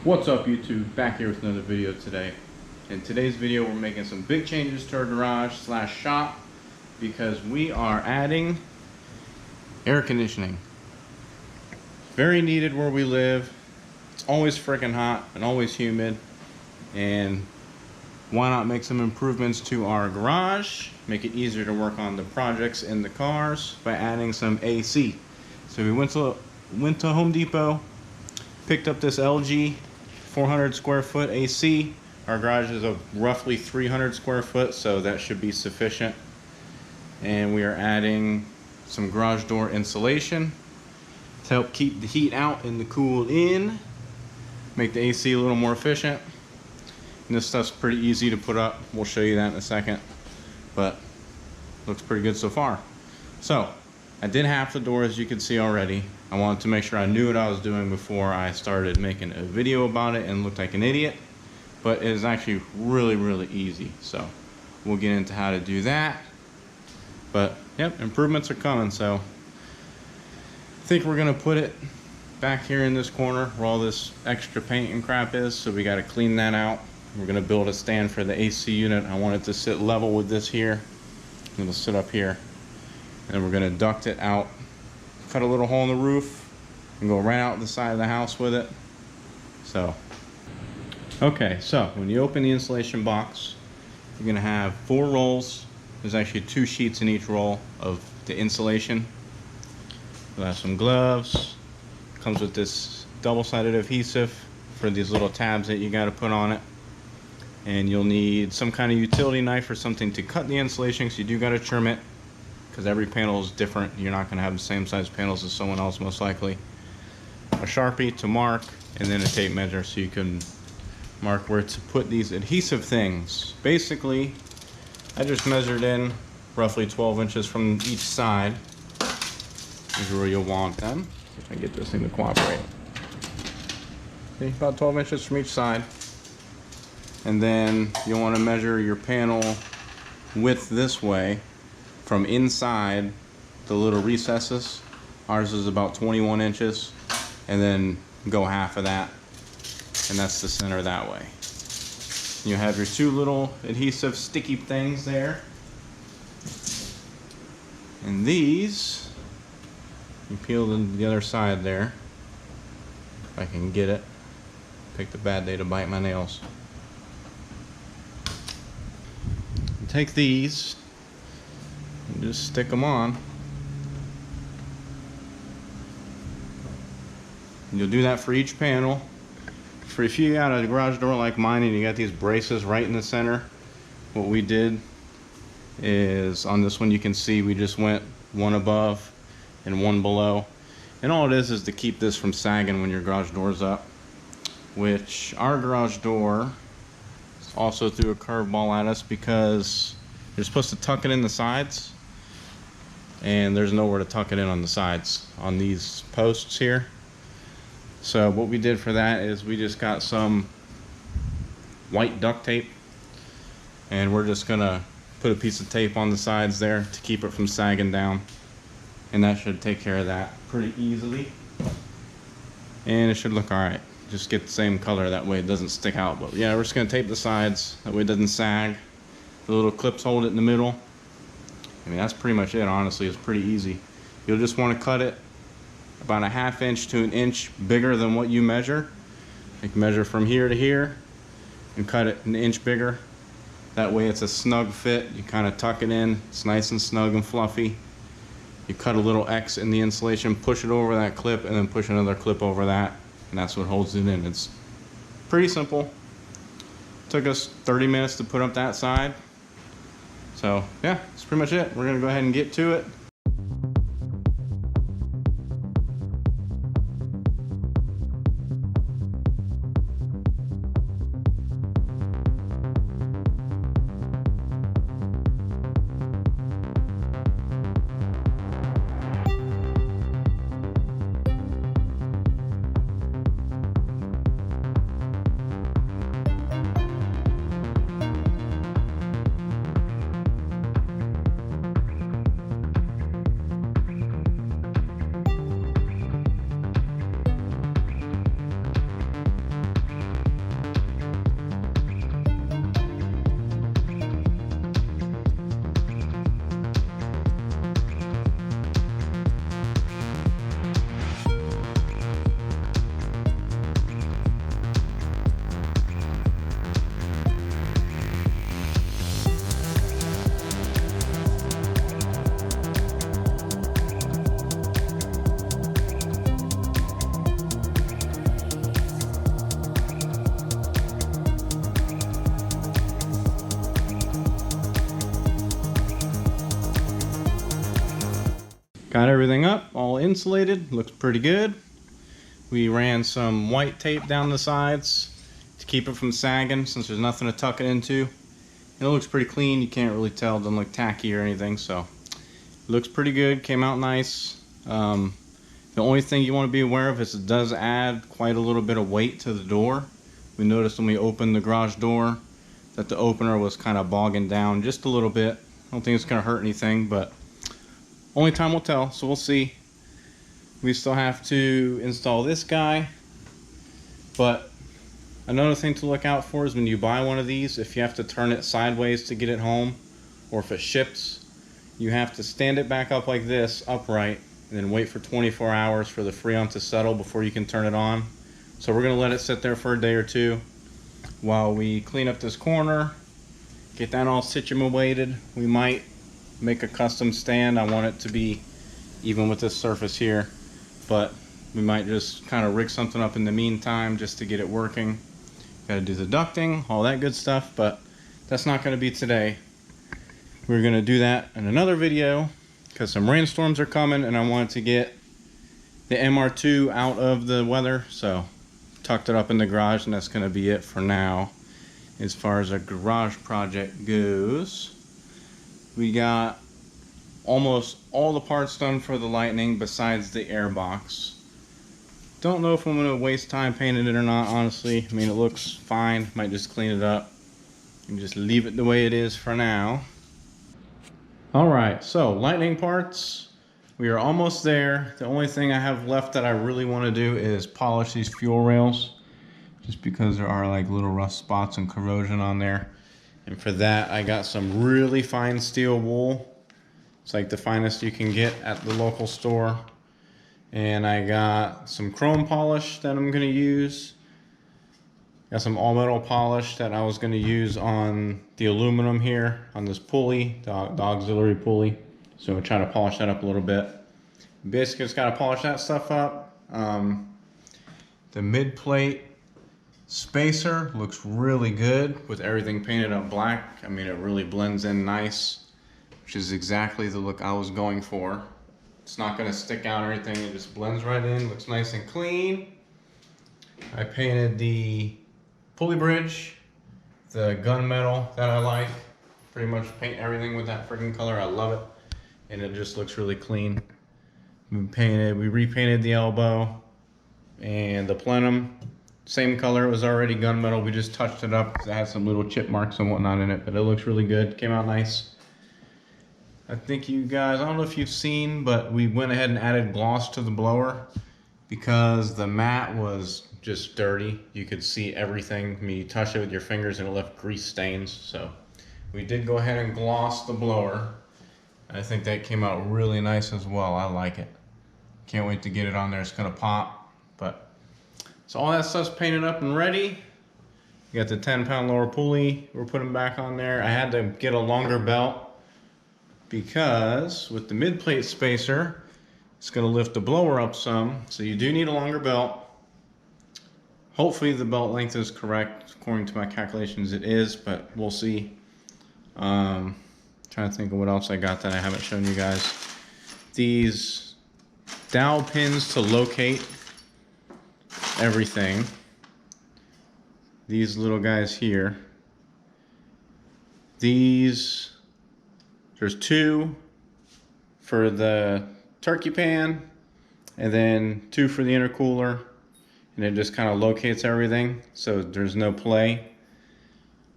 What's up YouTube, back here with another video today. In today's video we're making some big changes to our garage slash shop because we are adding air conditioning. Very needed where we live. It's always freaking hot and always humid, and why not make some improvements to our garage, make it easier to work on the projects in the cars by adding some AC. So we went to Home Depot, picked up this LG 400 square foot AC. Our garage is a roughly 300 square foot, so that should be sufficient. And we are adding some garage door insulation to help keep the heat out and the cool in, make the AC a little more efficient. And this stuff's pretty easy to put up. We'll show you that in a second, but looks pretty good so far. So I did half the door, as you can see already. I wanted to make sure I knew what I was doing before I started making a video about it and looked like an idiot. But it is actually really easy. So we'll get into how to do that. But yep, improvements are coming. So I think we're gonna put it back here in this corner where all this extra paint and crap is. So we gotta clean that out. We're gonna build a stand for the AC unit. I want it to sit level with this here. It'll sit up here. And we're gonna duct it out, cut a little hole in the roof, and go right out the side of the house with it. So, okay, so when you open the insulation box, you're gonna have 4 rolls. There's actually 2 sheets in each roll of the insulation. You'll have some gloves. Comes with this double-sided adhesive for these little tabs that you gotta put on it. And you'll need some kind of utility knife or something to cut the insulation, because you do gotta trim it, because every panel is different. You're not going to have the same size panels as someone else, most likely. A Sharpie to mark, and then a tape measure so you can mark where to put these adhesive things. Basically, I just measured in roughly 12 inches from each side. This is where you'll want them. See if I can get this thing to cooperate. See, about 12 inches from each side. And then you'll want to measure your panel width this way, from inside the little recesses. Ours is about 21 inches, and then go half of that, and that's the center that way. You have your 2 little adhesive sticky things there, and these you peel the other side there, if I can get it. Picked a bad day to bite my nails. Take these and just stick them on. And you'll do that for each panel. For if you got a garage door like mine and you got these braces right in the center, what we did is on this one you can see we just went 1 above and 1 below. And all it is to keep this from sagging when your garage door's up, which our garage door also threw a curveball at us because you're supposed to tuck it in the sides, and there's nowhere to tuck it in on the sides on these posts here. So what we did for that is we just got some white duct tape, and we're just gonna put a piece of tape on the sides there to keep it from sagging down, and that should take care of that pretty easily, and it should look all right. Just get the same color, that way it doesn't stick out. But yeah, we're just gonna tape the sides, that way it doesn't sag. The little clips hold it in the middle. I mean, that's pretty much it, honestly. It's pretty easy. You'll just want to cut it about a 1/2 inch to 1 inch bigger than what you measure. You can measure from here to here and cut it 1 inch bigger. That way it's a snug fit. You kind of tuck it in. It's nice and snug and fluffy. You cut a little X in the insulation, push it over that clip, and then push another clip over that, and that's what holds it in. It's pretty simple. Took us 30 minutes to put up that side. So yeah, that's pretty much it. We're gonna go ahead and get to it. Got everything up, all insulated, looks pretty good. We ran some white tape down the sides to keep it from sagging since there's nothing to tuck it into. And it looks pretty clean, you can't really tell, it doesn't look tacky or anything, so it looks pretty good, came out nice. The only thing you want to be aware of is it does add quite a little bit of weight to the door. We noticed when we opened the garage door that the opener was kind of bogging down just a little bit. I don't think it's going to hurt anything, but only time will tell, so we'll see. We still have to install this guy, but another thing to look out for is when you buy one of these, if you have to turn it sideways to get it home, or if it ships, you have to stand it back up like this, upright, and then wait for 24 hours for the Freon to settle before you can turn it on. So we're going to let it sit there for a day or two while we clean up this corner, get that all situated. We might make a custom stand. I want it to be even with this surface here, but we might just kind of rig something up in the meantime just to get it working. Got to do the ducting, all that good stuff, but that's not going to be today. We're going to do that in another video because some rainstorms are coming and I wanted to get the MR2 out of the weather, so tucked it up in the garage, and that's going to be it for now as far as a garage project goes. We got almost all the parts done for the Lightning besides the air box. Don't know if I'm going to waste time painting it or not, honestly. I mean, it looks fine. Might just clean it up and just leave it the way it is for now. Alright, so Lightning parts. We are almost there. The only thing I have left that I really want to do is polish these fuel rails, just because there are like little rough spots and corrosion on there. And for that, I got some really fine steel wool. It's like the finest you can get at the local store. And I got some chrome polish that I'm going to use. Got some all metal polish that I was going to use on the aluminum here on this pulley, the auxiliary pulley. So I'm trying to polish that up a little bit. Basically, just got to polish that stuff up. The mid plate spacer looks really good with everything painted up black. I mean, it really blends in nice, which is exactly the look I was going for. It's not going to stick out or anything. It just blends right in, looks nice and clean. I painted the pulley bridge, the gunmetal that I like. Pretty much paint everything with that freaking color. I love it. And it just looks really clean. We repainted the elbow and the plenum. Same color, it was already gunmetal. We just touched it up because it had some little chip marks and whatnot in it, but it looks really good. Came out nice. I think you guys, I don't know if you've seen, but we went ahead and added gloss to the blower because the mat was just dirty. You could see everything. I mean, you touch it with your fingers and it left grease stains. So we did go ahead and gloss the blower. I think that came out really nice as well. I like it. Can't wait to get it on there. It's gonna pop. But so all that stuff's painted up and ready. You got the 10-pound lower pulley. We're putting back on there. I had to get a longer belt because with the mid plate spacer, it's gonna lift the blower up some. So you do need a longer belt. Hopefully the belt length is correct. According to my calculations, it is, but we'll see. Trying to think of what else I got that I haven't shown you guys. These dowel pins to locate everything. These little guys here. There's two for the turkey pan and then two for the intercooler, and it just kind of locates everything so there's no play.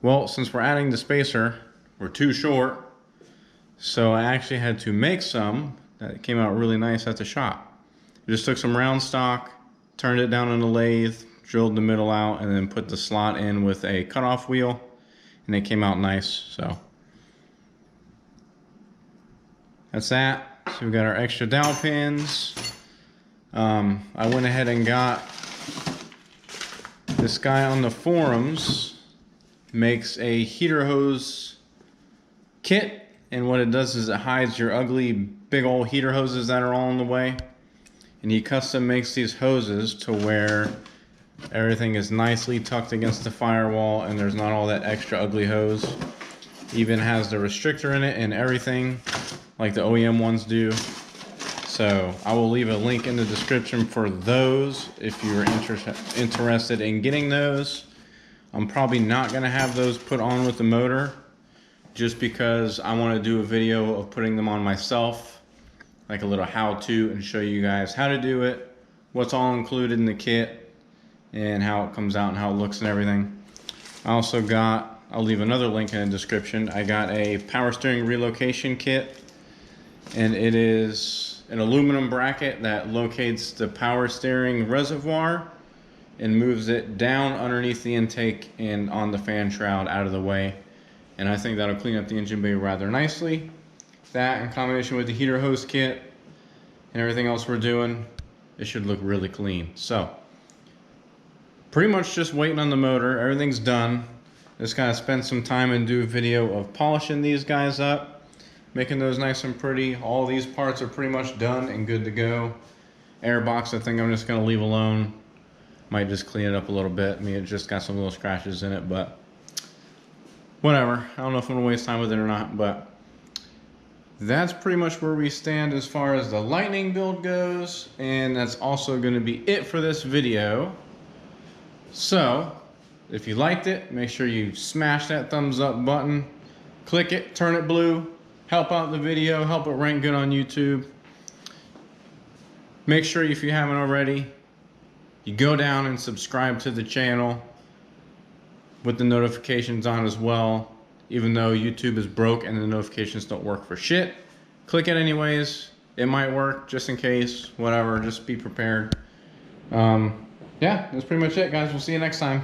Well, since we're adding the spacer, we're too short, so I actually had to make some that came out really nice at the shop. I just took some round stock, turned it down on the lathe, drilled the middle out, and then put the slot in with a cutoff wheel, and it came out nice. So that's that. So we got our extra dowel pins. I went ahead and got this guy on the forums, makes a heater hose kit, and what it does is it hides your ugly big old heater hoses that are all in the way. And he custom makes these hoses to where everything is nicely tucked against the firewall and there's not all that extra ugly hose. Even has the restrictor in it and everything like the OEM ones do. So I will leave a link in the description for those if you're interested in getting those. I'm probably not going to have those put on with the motor just because I want to do a video of putting them on myself, like a little how-to, and show you guys how to do it, what's all included in the kit, and how it comes out and how it looks and everything. I also got, I'll leave another link in the description, I got a power steering relocation kit, and it is an aluminum bracket that locates the power steering reservoir and moves it down underneath the intake and on the fan shroud out of the way. And I think that'll clean up the engine bay rather nicely. That in combination with the heater hose kit and everything else we're doing, it should look really clean. So, pretty much just waiting on the motor. Everything's done. Just gotta spend some time and do a video of polishing these guys up, making those nice and pretty. All these parts are pretty much done and good to go. Airbox, I think I'm just gonna leave alone. Might just clean it up a little bit. I mean, it just got some little scratches in it, but whatever. I don't know if I'm gonna waste time with it or not, but that's pretty much where we stand as far as the Lightning build goes, and that's also gonna be it for this video. So, if you liked it, make sure you smash that thumbs up button, click it, turn it blue, help out the video, help it rank good on YouTube. Make sure, if you haven't already, you go down and subscribe to the channel with the notifications on as well. Even though YouTube is broke and the notifications don't work for shit, click it anyways. It might work, just in case, whatever, just be prepared. Yeah, that's pretty much it, guys. We'll see you next time.